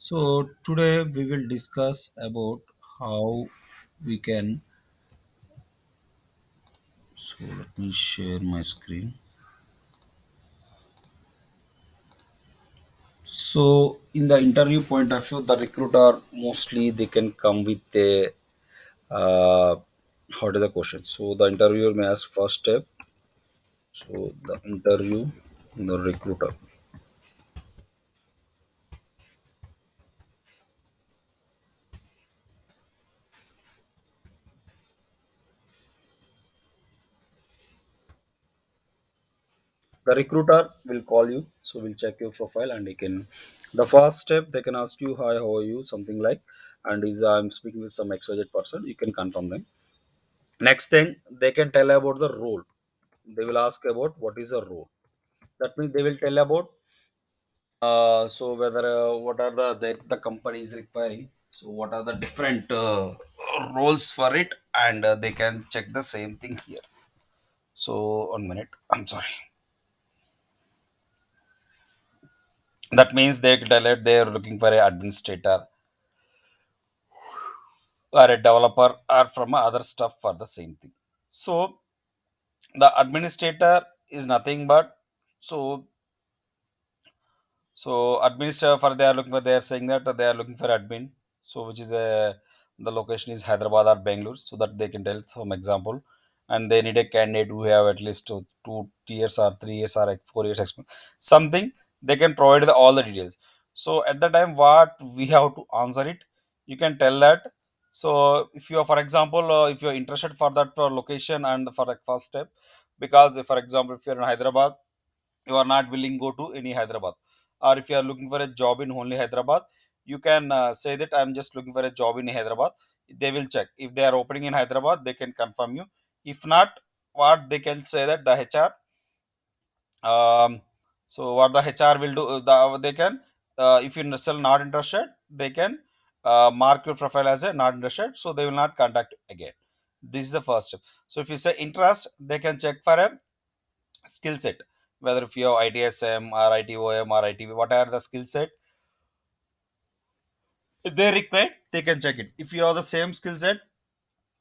So today we will discuss about how we can. So let me share my screen. So in the interview point of view, the recruiter mostly they can come with a how to the question. So the interviewer may ask first step. So the interview, the recruiter. The recruiter will call you, so we'll check your profile and they can. The first step they can ask you, "Hi, how are you?" Something like, and is I'm speaking with some XYZ person. You can confirm them. Next thing they can tell about the role. They will ask about what is the role. That means they will tell about so whether what are the company is requiring. So what are the different roles for it, and they can check the same thing here. So 1 minute. I'm sorry. That means they can tell it they are looking for a administrator or a developer or from other stuff for the same thing. So the administrator is nothing but so administrator for they are looking for they are saying that they are looking for admin. So which is a the location is Hyderabad or Bangalore, so that they can tell some example, and they need a candidate who have at least 2 years or 3 years or like 4 years experience. Something they can provide all the details. So at the time, what we have to answer it, you can tell that. So if you are, for example, if you are interested for that location and for the first step, because for example, if you are in Hyderabad you are not willing go to any Hyderabad, or if you are looking for a job in only Hyderabad, you can say that I'm just looking for a job in Hyderabad. They will check if they are opening in Hyderabad, they can confirm you. If not, what they can say that the HR, um, so what the HR will do, they can if you still not interested, they can mark your profile as a not interested, so they will not contact you again. This is the first step. So if you say interest, they can check for a skill set, whether if you have ITSM or ITOM or ITV, whatever the skill set if they require, they can check it. If you have the same skill set,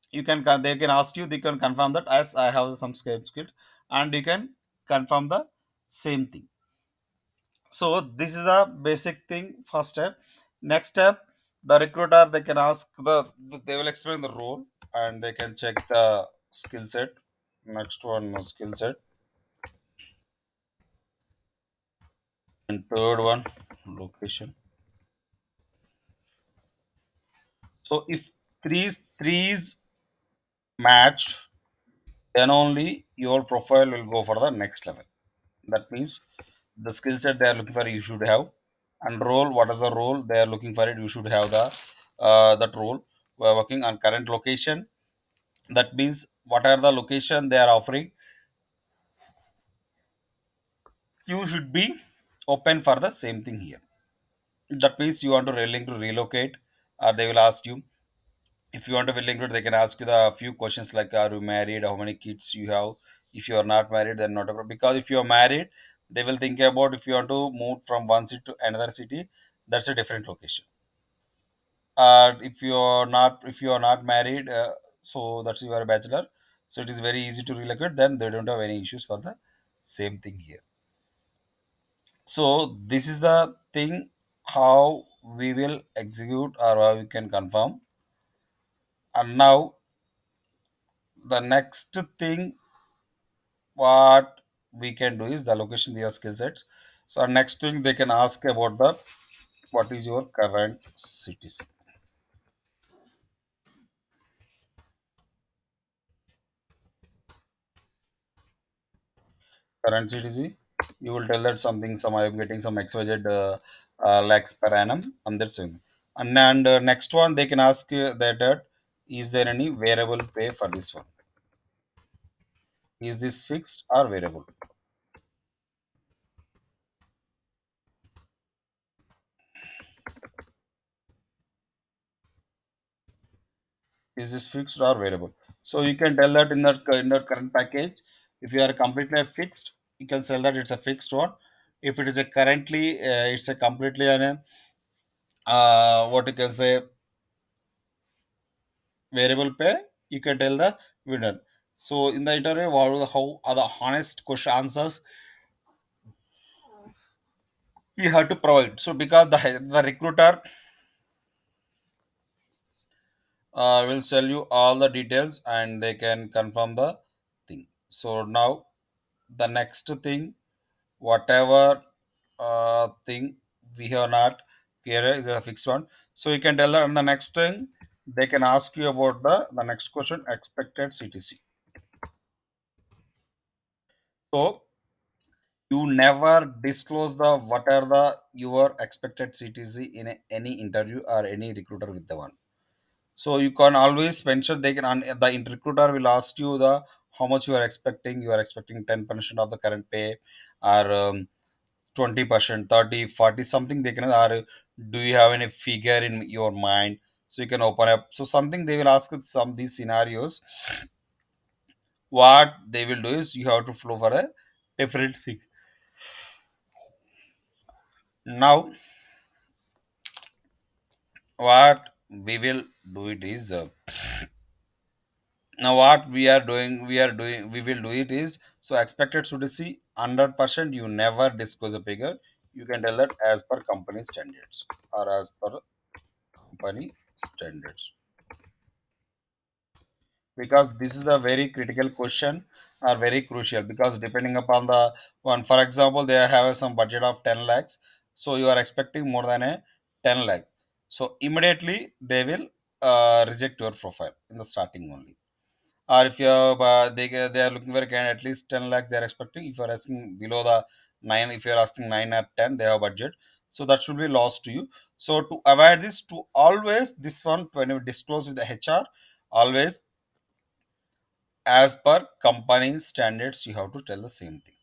you can they can ask you, they can confirm that as I have some skill, and you can confirm the same thing. So this is the basic thing, first step. Next step, the recruiter they can ask they will explain the role and they can check the skill set. Next one, skill set. And third one, location. So if threes matched, then only your profile will go for the next level. That means the skill set they are looking for you should have, and role, what is the role they are looking for it, you should have the that role. We are working on current location. That means what are the location they are offering, you should be open for the same thing here. That means you want to willing to relocate, or they will ask you. If you want to willing to, they can ask you the few questions like, are you married, how many kids you have. If you are not married, then not a problem, because if you are married, they will think about if you want to move from one city to another city, that's a different location. If you are not married, so that's you are a bachelor, so it is very easy to relocate, then they don't have any issues for the same thing here. So this is the thing, how we will execute or how we can confirm. And now the next thing what we can do is the location, their skill sets. So next thing they can ask about the what is your current ctc. Current ctc, you will tell that something, some I am getting some xyz lakhs per annum, and that's it. And next one they can ask that is there any variable pay for this one, is this fixed or variable, is this fixed or variable. So you can tell that in the current package, if you are completely fixed, you can sell that it's a fixed one. If it is a currently it's a completely what you can say, variable pay, you can tell the winner. So in the interview, how are the honest question answers you have to provide. So because the recruiter will tell you all the details and they can confirm the thing. So now the next thing, whatever thing we have not clear is a fixed one. So you can tell them, and the next thing they can ask you about the next question, expected CTC. So you never disclose the what are the your expected CTC in any interview or any recruiter with the one. So you can always mention, they can the recruiter will ask you the how much you are expecting. You are expecting 10% of the current pay, or 20%, 30, 40, something they can, or do you have any figure in your mind? So you can open up. So something they will ask us some these scenarios. What they will do is you have to flow for a different thing. Now what we will do it is now what we will do it is, so expected should see 100%, you never disclose a figure. You can tell that as per company standards, or as per company standards, because this is a very critical question, or very crucial, because depending upon the one, for example, they have some budget of 10 lakhs, so you are expecting more than a 10 lakh, so immediately they will reject your profile in the starting only. Or if you have, they are looking for a candidate at least 10 lakhs they are expecting. If you are asking below the 9, if you are asking 9 or 10, they have budget, so that should be lost to you. So to avoid this, to always this one, when you disclose with the HR, always as per company standards you have to tell the same thing.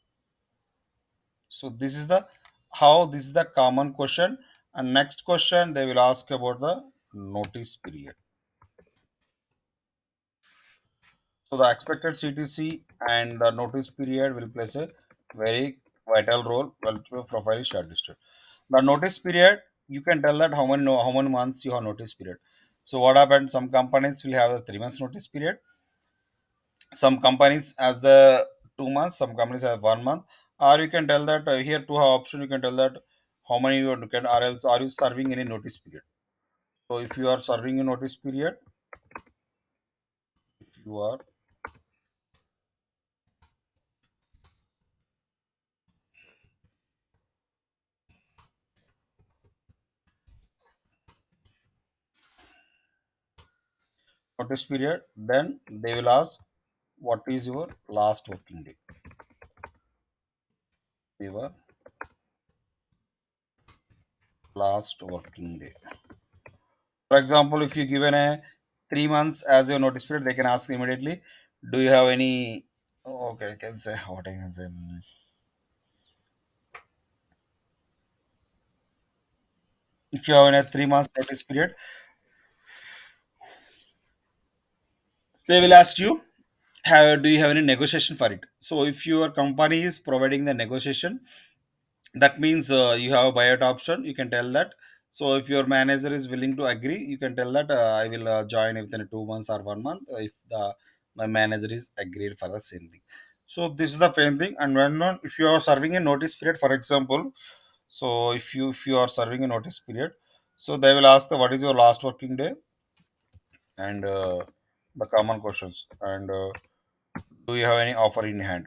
So this is the how, this is the common question. And next question they will ask about the notice period. So the expected CTC and the notice period will play a very vital role while your profile is shortlisted. The notice period, you can tell that how many months you have notice period. So what happened? Some companies will have a 3 months notice period. Some companies as the 2 months. Some companies have 1 month. Or you can tell that here to have option. You can tell that how many you can, or else are you serving any notice period. So if you are serving a notice period, if you are notice period, then they will ask what is your last working day. Your last working day. For example, if you given a 3 months as your notice period, they can ask immediately, do you have any? Oh, okay, I can say what I can say. If you have a 3 months notice period, they will ask you, do you have any negotiation for it? So if your company is providing the negotiation, that means you have a buyout option. You can tell that. So if your manager is willing to agree, you can tell that I will join within 2 months or 1 month, if the my manager is agreed for the same thing. So this is the main thing. And when on, if you are serving a notice period, for example, so if you are serving a notice period, so they will ask the what is your last working day, and the common questions, and do you have any offer in hand.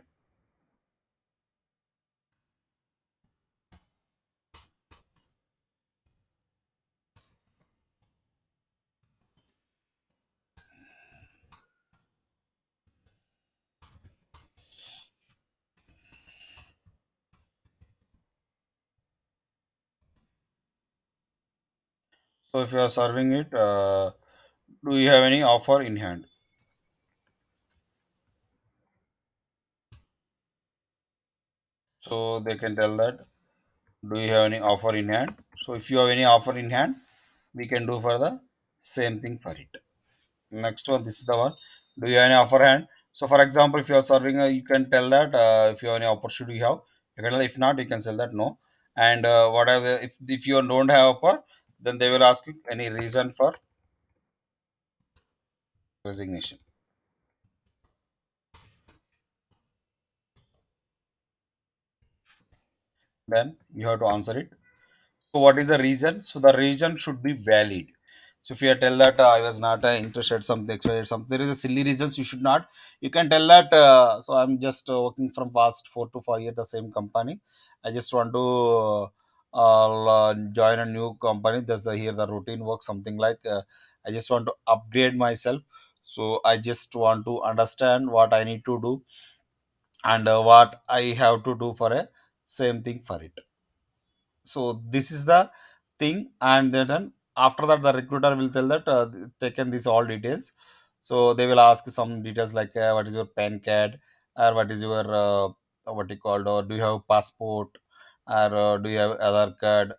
So if you are serving it, do you have any offer in hand? So they can tell that, do you have any offer in hand? So if you have any offer in hand, we can do for the same thing for it. Next one, this is the one. Do you have any offer hand? So for example, if you are serving, you can tell that if you have any opportunity you have. You can tell, if not, you can tell that no. And whatever, if you don't have offer, Then they will ask you any reason for resignation. Then you have to answer it. So what is the reason? So the reason should be valid. So if you tell that I was not interested something, something, there is a silly reasons you should not. You can tell that so I'm just working from past 4 to 5 years the same company. I just want to join a new company. There's here the routine work something like I just want to upgrade myself. So I just want to understand what I need to do and what I have to do for a same thing for it. So this is the thing, and then after that the recruiter will tell that taken these all details. So they will ask you some details like what is your PAN card, or what is your what you called, or do you have passport, or do you have Aadhaar card.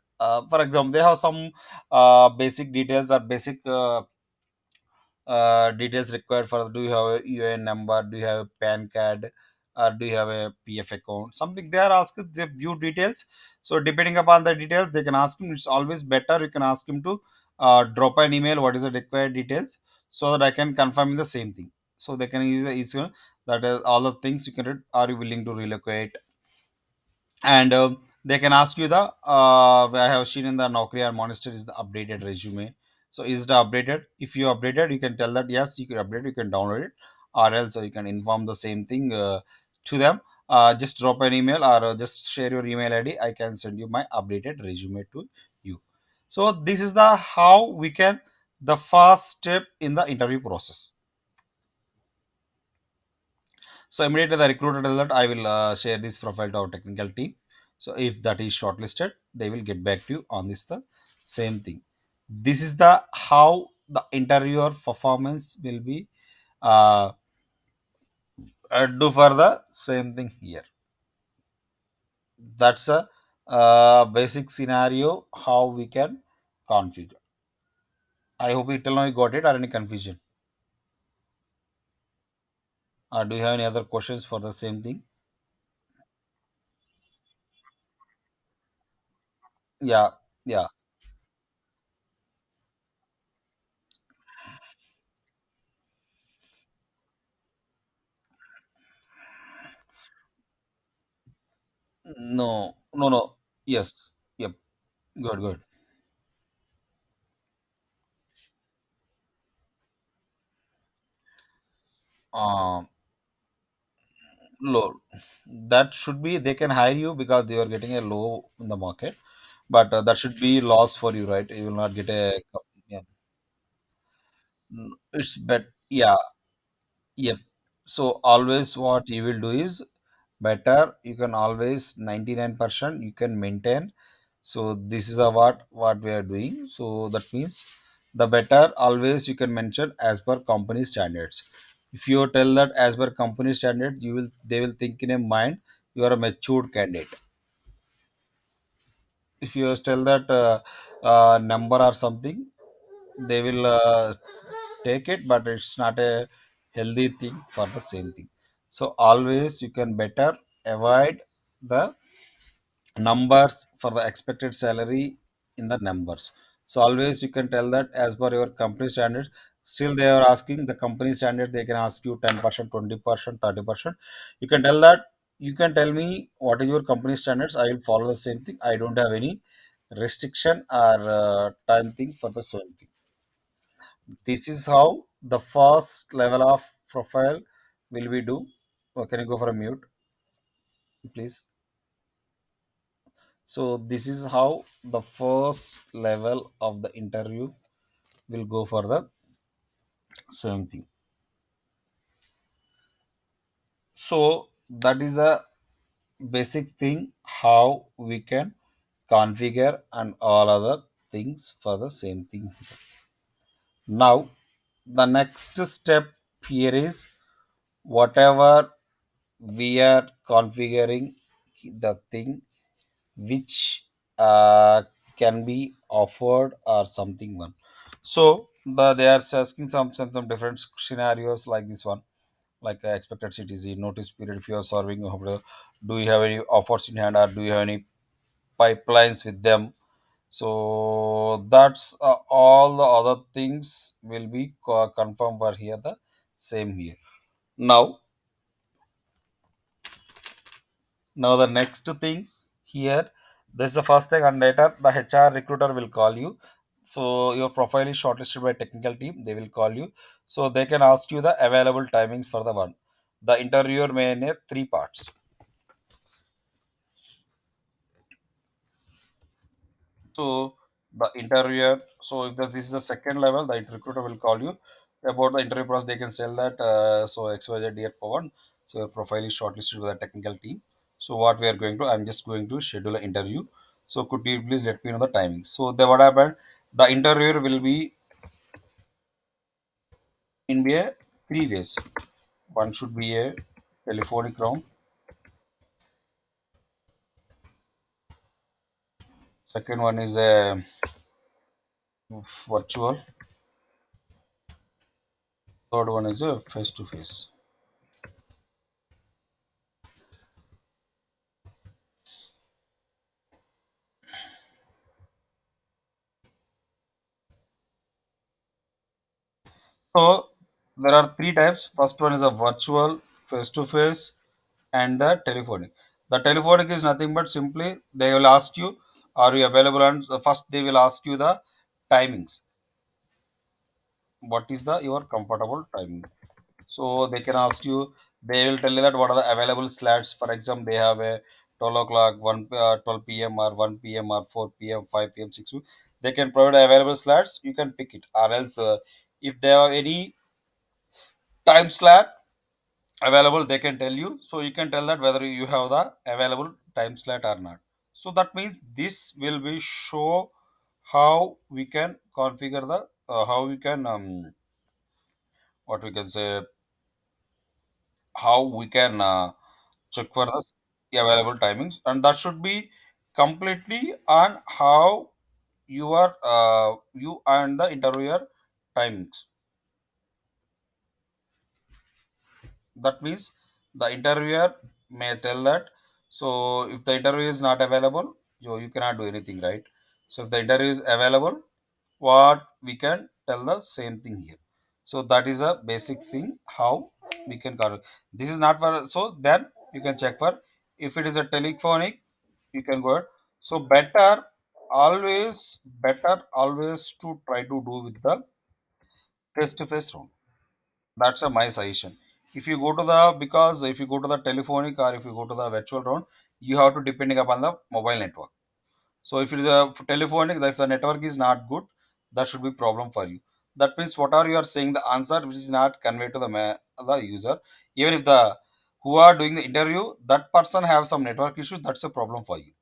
For example, they have some basic details or basic details required for, do you have a UN number, do you have a PAN card, or do you have a PF account, something they are asking the few details. So depending upon the details they can ask him. It's always better you can ask him to drop an email what is the required details, so that I can confirm the same thing. So they can use the easier, that is all the things you can read. Are you willing to relocate? And they can ask you the I have seen in the Naukri or Monster is the updated resume. So is the updated? If you updated, you can tell that yes, you can update. You can download it, or else you can inform the same thing to them. Just drop an email, or just share your email ID. I can send you my updated resume to you. So this is the how we can, the first step in the interview process. So immediately the recruiter tell that I will share this profile to our technical team. So if that is shortlisted, they will get back to you on this the same thing. This is the how the interviewer performance will be uh, do for the same thing here. That's a basic scenario how we can configure. I hope you till now you got it or any confusion. Do you have any other questions for the same thing? Yeah, yeah. No, no, no. Yes. Yep. Good, good. Um, Low. That should be they can hire you because they are getting a low in the market, but that should be loss for you, right? You will not get a. Yeah. It's bet. Yeah. Yep. So always what you will do is better. You can always 99% you can maintain. So this is a what we are doing. So that means the better always you can mention as per company standards. If you tell that as per company standards, you will they will think in a mind you are a matured candidate. If you tell that number or something, they will take it, but it's not a healthy thing for the same thing. So always you can better avoid the numbers for the expected salary in the numbers. So always you can tell that as per your company standard. Still they are asking the company standard, they can ask you 10%, 20%, 30%. You can tell that, you can tell me what is your company standards, I will follow the same thing. I don't have any restriction or time thing for the same thing. This is how the first level of profile will we do. Oh, can you go for a mute, please? So this is how the first level of the interview will go for the same thing. So that is a basic thing how we can configure and all other things for the same thing. Now the next step here is whatever we are configuring the thing which can be offered or something one. So they are asking some different scenarios like this one, like expected CTC, notice period, if you are serving, do you have any offers in hand or do you have any pipelines with them. So that's all the other things will be confirmed for here the same here. Now, now the next thing here, this is the first thing, and later the HR recruiter will call you. So your profile is shortlisted by technical team. They will call you. So they can ask you the available timings for the one. The interviewer may need three parts. So the interviewer, so if this is the second level, the recruiter will call you about the interview process. They can tell that so XYZ dear Pawan, so your profile is shortlisted with the technical team. So what we are going to, I'm just going to schedule an interview. So could you please let me know the timing? So the what happened? The interviewer will be in a three ways. One should be a telephonic round. Second one is a virtual. Third one is a face to face. So there are three types. First one is a virtual face to face and the telephonic. The telephonic is nothing but simply they will ask you, are you available? And first they will ask you the timings. What is the your comfortable timing? So they can ask you. They will tell you that what are the available slots. For example, they have a 12 o'clock, 12 p.m. or 1 p.m. or 4 p.m., 5 p.m., 6 p.m. They can provide available slots. You can pick it. Or else, if they have any time slot available, they can tell you, so you can tell that whether you have the available time slot or not. So that means this will be show how we can configure the how we can what we can say, how we can check for the available timings, and that should be completely on how you and the interviewer timings. That means the interviewer may tell that, so if the interview is not available, you cannot do anything, right? So if the interview is available, what we can tell the same thing here. So that is a basic thing how we can cover. This is not for, so then you can check for, if it is a telephonic, you can go ahead. So better always to try to do with the face to face round. That's a my suggestion. If you go to the, because if you go to the telephonic or if you go to the virtual round, you have to depending upon the mobile network. So if it is a telephonic, if the network is not good, that should be problem for you. That means whatever you are saying, the answer which is not conveyed to the user, even if the who are doing the interview, that person have some network issues, that's a problem for you.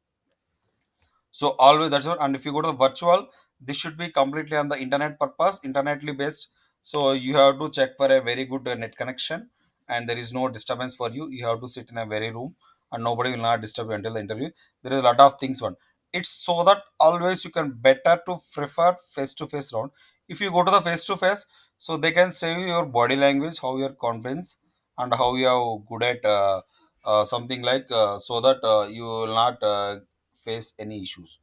So always that's what. And if you go to the virtual, this should be completely on the internet purpose, internetly based. So you have to check for a very good net connection, and there is no disturbance for you. You have to sit in a very room, and nobody will not disturb you until the interview. There is a lot of things. One, it's so that always you can better to prefer face to face round. If you go to the face to face, so they can say your body language, how your confidence, and how you are good at something like so that you will not face any issues.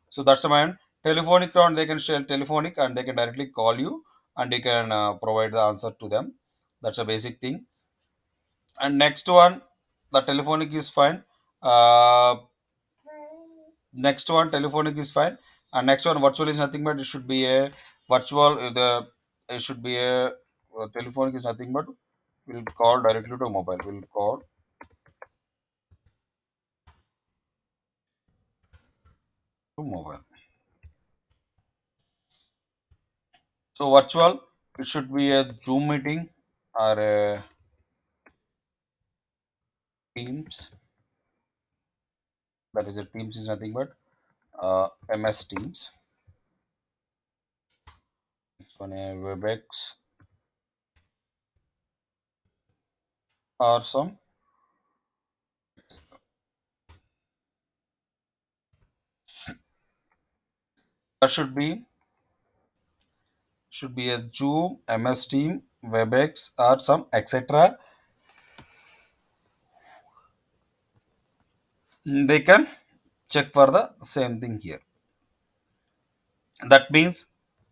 So that's the man. Telephonic round, they can share telephonic and they can directly call you and you can provide the answer to them. That's a basic thing. And next one, the telephonic is fine. Uh, Next one, telephonic is fine. And next one, virtual is nothing but it should be a virtual. The it should be a telephonic is nothing but we'll call directly to mobile. We'll call to mobile. So virtual, it should be a Zoom meeting or a Teams. That is a Teams is nothing but MS Teams. Next one a WebEx or some. That should be a Zoom, MS Team, WebEx or some etc. They can check for the same thing here. That means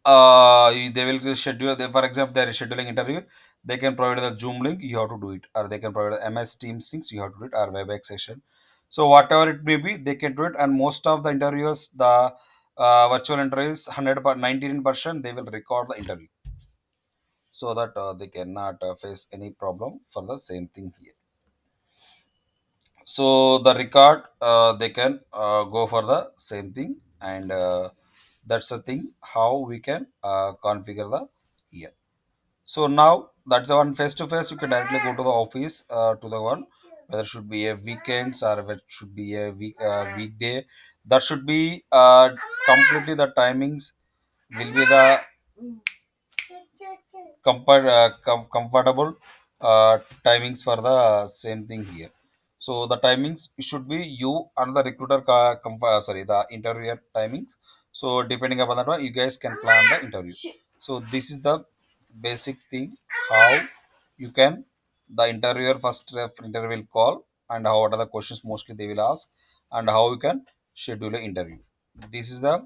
they will schedule. For example, they are scheduling interview. They can provide the Zoom link. You have to do it, or they can provide the MS Teams links. You have to do it, or WebEx session. So whatever it may be, they can do it. And most of the interviews, the virtual interviews, 19%, they will record the interview, so that they cannot face any problem for the same thing here. So the record, they can go for the same thing, and that's the thing how we can configure the here. So now that's the one face to face. You can directly go to the office, to the one, whether it should be a weekends or whether it should be a weekday. That should be completely the timings will be the comfortable timings for the same thing here. So the timings should be you and the recruiter sorry, the interviewer timings. So depending upon that one, you guys can plan the interview. So this is the basic thing how you can, the interviewer first interview will call, and how, what are the questions mostly they will ask, and how you can schedule an interview. This is the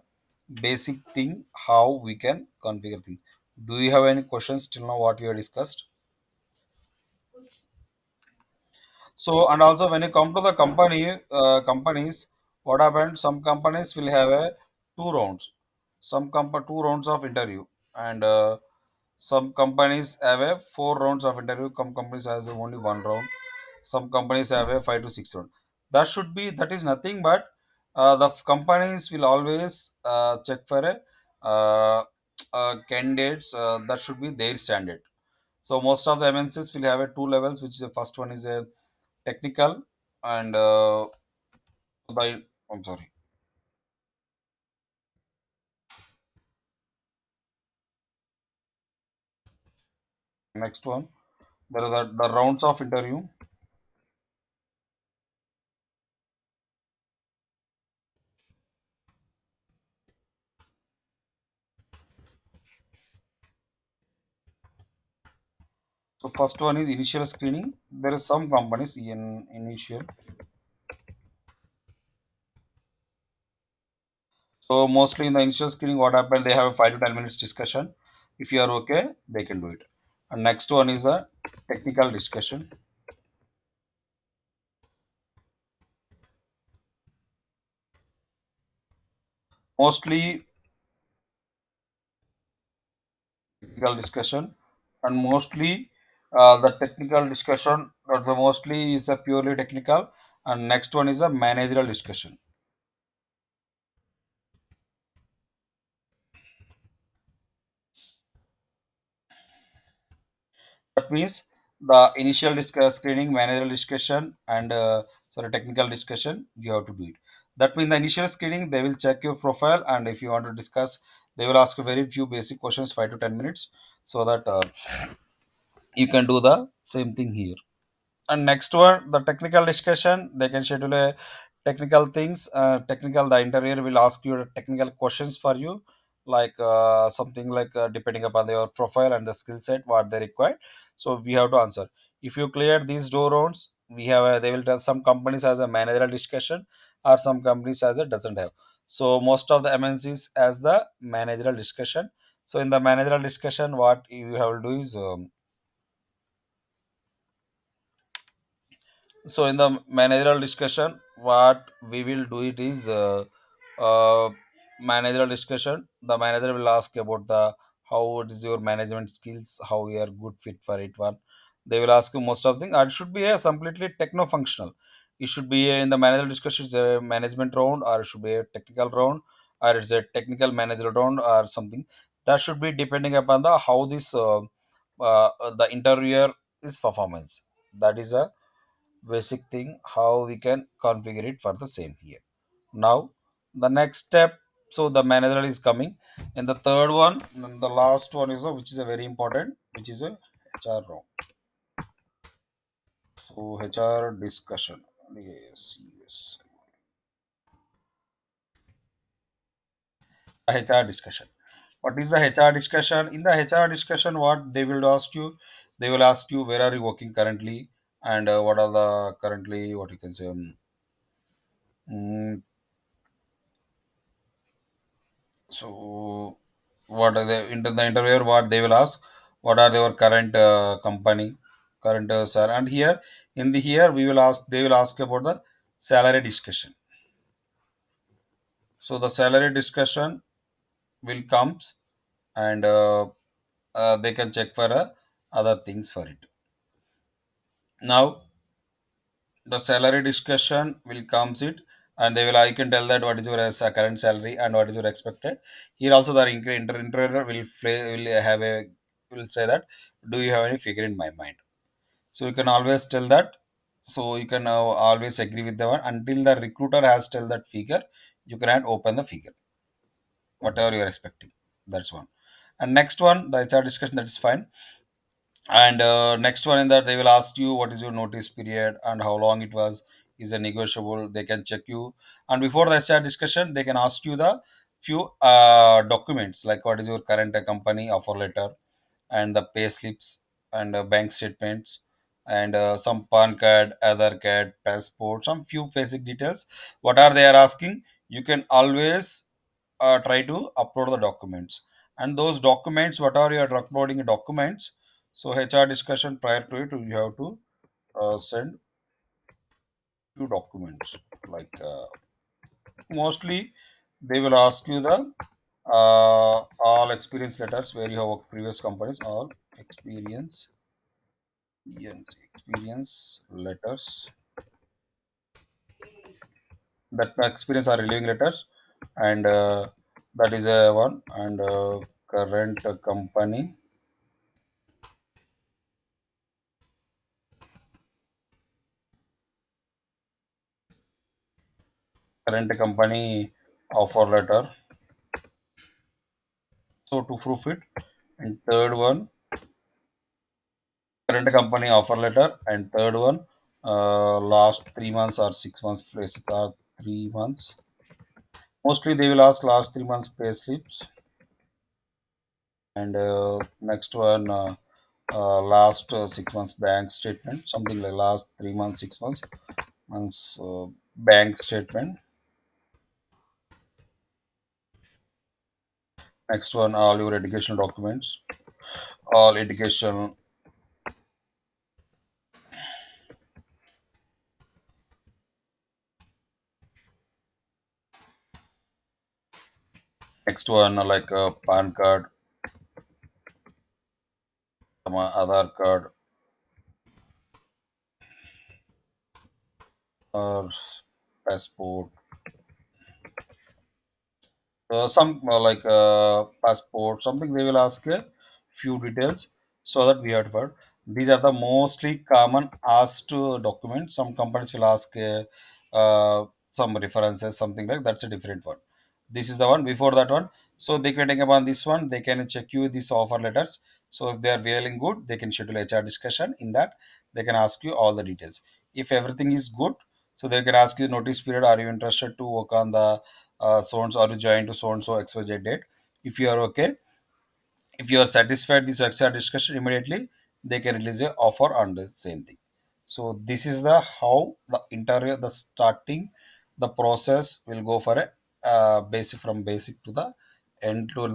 basic thing how we can configure things. Do you have any questions till now what we have discussed? So, and also when you come to the companies, what happened? Some companies will have a two rounds, two rounds of interview, and some companies have a four rounds of interview. Some companies has only one round. Some companies have a 5 to 6 round. That is nothing but the companies will always check for a candidates. That should be their standard. So most of the MNCs will have a two levels, which is the first one is a technical, and the I'm sorry, next one, there are the rounds of interview. So first one is initial screening. There is some companies in initial. So mostly in the initial screening, what happened? They have a 5 to 10 minutes discussion. If you are okay, they can do it. And next one is a technical discussion. Mostly technical discussion, and mostly the technical discussion, the mostly is a purely technical. And next one is a managerial discussion. That means the initial screening, managerial discussion, and sorry, technical discussion. You have to do it. That means the initial screening, they will check your profile, and if you want to discuss, they will ask you very few basic questions, 5 to 10 minutes, so that you can do the same thing here. And next one, the technical discussion, they can schedule a technical things. Technical, the interviewer will ask you technical questions for you, like something like depending upon your profile and the skill set what they require. So we have to answer. If you clear these door rounds, we have they will tell some companies has a managerial discussion, or some companies has a doesn't have. So most of the MNCs has the managerial discussion. So in the managerial discussion, what you have to do is so in the managerial discussion, what we will do it is uh, managerial discussion. The manager will ask about the how it is your management skills, how you are good fit for it one. They will ask you most of things. And it should be a completely techno functional. It should be in the managerial discussion, it's a management round, or it should be a technical round, or it's a technical managerial round, or something. That should be depending upon the how this the interviewer is performance. That is a basic thing how we can configure it for the same here. Now the next step, so the manager is coming, and the third one and the last one is which is a very important, which is a HR round. So HR discussion. Yes, yes. HR discussion. What is the HR discussion? In the HR discussion, what they will ask you, they will ask you where are you working currently, and what are the currently, what you can say, mm, So what are they into the interviewer? What they will ask? What are their current company, current sir? And here in the here we will ask. They will ask about the salary discussion. So the salary discussion will comes, and they can check for other things for it. Now the salary discussion will comes it, and they will I can tell that what is your current salary and what is your expected. Here also the interviewer will have a will say that, do you have any figure in my mind? So you can always tell that. So you can always agree with the one until the recruiter has tell that figure. You cannot open the figure whatever you are expecting. That's one. And next one, the HR discussion, that is fine. And next one in that they will ask you what is your notice period and how long it was. Is it negotiable? They can check you. And before the HR discussion, they can ask you the few documents like what is your current company offer letter and the pay slips and bank statements and some PAN card, Aadhaar card, passport, some few basic details. What are they are asking? You can always try to upload the documents. And those documents, what are you are uploading documents? So HR discussion prior to it, you have to send few documents. Like mostly, they will ask you the all experience letters where you have worked previous companies, all experience experience letters, that experience are living letters, and that is a one. And current company, current company offer letter. So to prove it. And third one, current company offer letter. And third one, last 3 months or 6 months, basic are 3 months. Mostly they will ask last 3 months pay slips. And next one, last 6 months bank statement, something like last 3 months, 6 months bank statement. Next one, all your education documents, all education. Next one, like PAN card, some Aadhaar card, or passport. Some like passport, something they will ask a few details so that we have heard. These are the mostly common asked documents. Some companies will ask some references, something like that's a different one. This is the one before that one. So they can take upon this one. They can check you these offer letters. So if they are feeling good, they can schedule HR discussion. In that, they can ask you all the details. If everything is good, so they can ask you notice period. Are you interested to work on the so and so, or you join to so and so XYZ date? If you are okay, if you are satisfied this extra discussion, immediately they can release a offer on the same thing. So this is the how the interview, the starting, the process will go for a basic from basic to the end for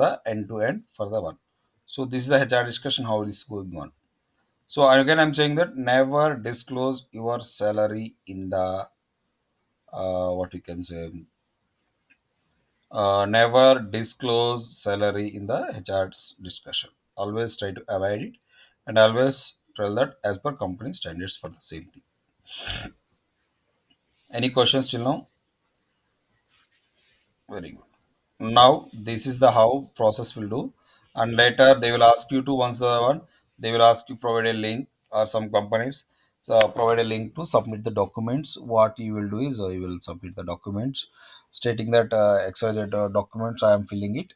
the one. So this is the HR discussion how it is going on. So again, I'm saying that never disclose your salary in the what you can say. Never disclose salary in the HR's discussion. Always try to avoid it, and always tell that as per company standards for the same thing. Any questions till now? Very good. Now this is the how process will do, and later they will ask you to once the one they will ask you provide a link, or some companies so provide a link to submit the documents. What you will do is you will submit the documents stating that XYZ documents I am filling it,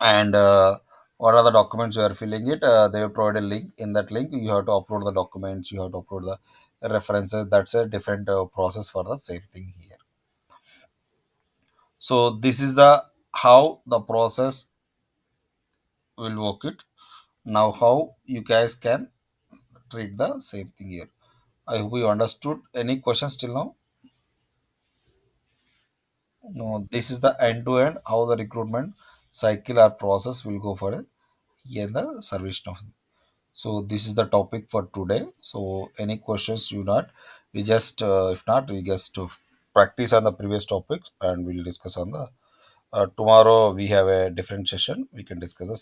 and what are the documents you are filling it. They will provide a link. In that link you have to upload the documents, you have to upload the references. That's a different process for the same thing here. So this is the how the process will work it. Now how you guys can treat the same thing here. I hope you understood. Any questions till now? No, this is the end to end how the recruitment cycle or process will go for a in the service now. So this is the topic for today. So any questions you not, we just if not we just practice on the previous topics and we'll discuss on the tomorrow we have a different session. We can discuss the